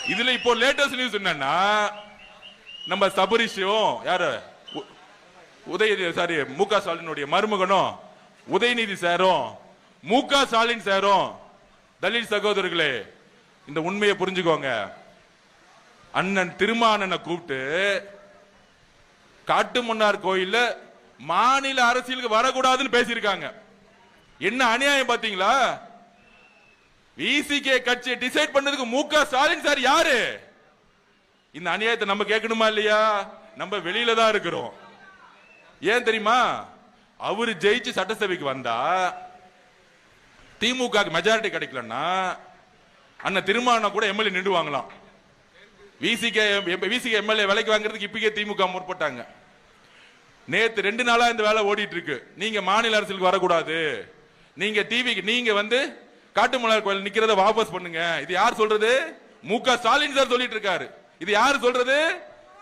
இதுல இப்போ latest news என்னன்னா, நம்ம சபரிஷும் யாரு மு.க. ஸ்டாலினுடைய மருமகனும் உதயநிதி சாரும் மு.க. ஸ்டாலின் சாரும் தலித் சகோதரர்களே இந்த உண்மையை புரிஞ்சுக்கோங்க. அண்ணன் திருமானனை கூப்பிட்டு காட்டுமன்னார் கோயில்ல மாநில அரசியலுக்கு வரக்கூடாதுன்னு பேசியிருக்காங்க. என்ன அநியாயம் பாத்தீங்களா? விசிகே கட்சியை டிசைட் பண்ணதுக்கு மு.க. ஸ்டாலின் சார் யாரு? இந்த அநியாயத்தை நம்ம கேட்கணுமா இல்லையா? நம்ம வெளியில தான் இருக்கிறோம். ஏன் தெரியுமா? அவரு ஜெயிச்சு சட்டசபைக்கு வந்தா திமுக மெஜாரிட்டி கிடைக்கலன்னா அண்ணன் திருமாவளவன் கூட எம்எல்ஏ நின்றுவாங்களாம். விசிகே எம்எல்ஏ விலைக்கு வாங்குறதுக்கு இப்பயே திமுக முற்பட்டாங்க. நேத்து 2 நாளா இந்த வேலை ஓடிட்டு இருக்கு. நீங்க மாநில அரசுக்கு வரக்கூடாது, நீங்க டிவிக்கு நீங்க வந்து காட்டுமன்னார் கோயில் நிக்கிறத வாபஸ் பண்ணுங்க. இது யார் சொல்றது? மு.க. ஸ்டாலின் சார் சொல்லிட்டு இருக்காரு. இது யார் சொல்றது?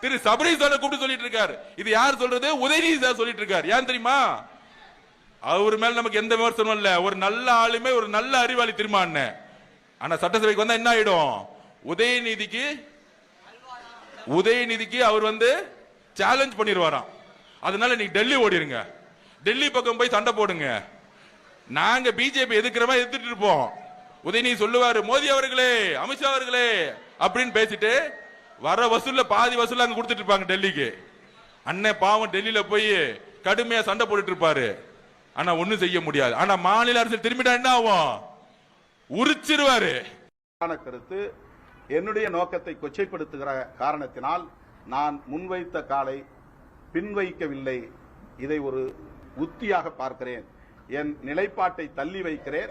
திரு சபரீஷ் சார் கூப்பிட்டு சொல்லிட்டு இருக்காரு. இது யார் சொல்றது? உதயநிதி சார் சொல்லிட்டு இருக்காரு. ஏன் தெரியுமா? அவர் மேல நமக்கு எந்த விமர்சனம் இல்ல. ஒரு நல்ல ஆளுமே, ஒரு நல்ல அறிவாளி திருமான். ஆனா சட்டசபைக்கு வந்தா என்ன ஆயிடும்? உதயநிதிக்கு அவர் வந்து சேலஞ்ச் பண்ணிடுவாராம். அதனால நீங்க டெல்லி ஓடிருங்க, டெல்லி பக்கம் போய் சண்டை போடுங்க. நாங்க பிஜேபி எதிர்க்கிறமா எதிர்த்துட்டு இருப்போம். உதயநிதி சொல்லுவாரு, மோடி அவர்களே, அமித்ஷா அவர்களே அப்படின்னு பேசிட்டு வர வசூல்ல பாதி வசூல் அங்க கொடுத்துட்டு இருப்பாங்க டெல்லிக்கு. அண்ணன் பாவம் டெல்லியில போய் கடுமையா சண்டை போட்டுட்டு இருப்பாரு. ஆனா ஒண்ணும் செய்ய முடியாது. ஆனா மாநில அரசு திரும்பிட்டா என்ன ஆகும்? உரிச்சிருவாரு. கருத்து என்னுடைய நோக்கத்தை கொச்சைப்படுத்துகிற காரணத்தினால் நான் முன்வைத்த காலை பின்வைக்கவில்லை. இதை ஒரு உத்தியாக பார்க்கிறேன். என் நிலைப்பாட்டை தள்ளி வைக்கிறேன்,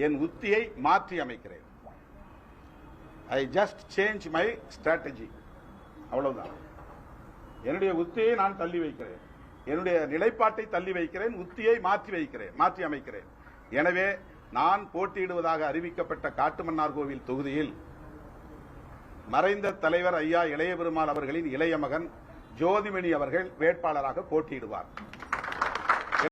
என் உத்தியை மாற்றி அமைக்கிறேன். I just change my strategy, அவ்வளவுதான். என்னுடைய உத்தியை நான் தள்ளி வைக்கிறேன், என்னுடைய நிலைப்பாட்டை தள்ளி வைக்கிறேன், உத்தியை மாற்றி அமைக்கிறேன். எனவே நான் போட்டியிடுவதாக அறிவிக்கப்பட்ட காட்டுமன்னார் கோவில் தொகுதியில் மறைந்த தலைவர் ஐயா இளைய பெருமாள் அவர்களின் இளைய மகன் ஜோதிமணி அவர்கள் வேட்பாளராக போட்டியிடுவார்.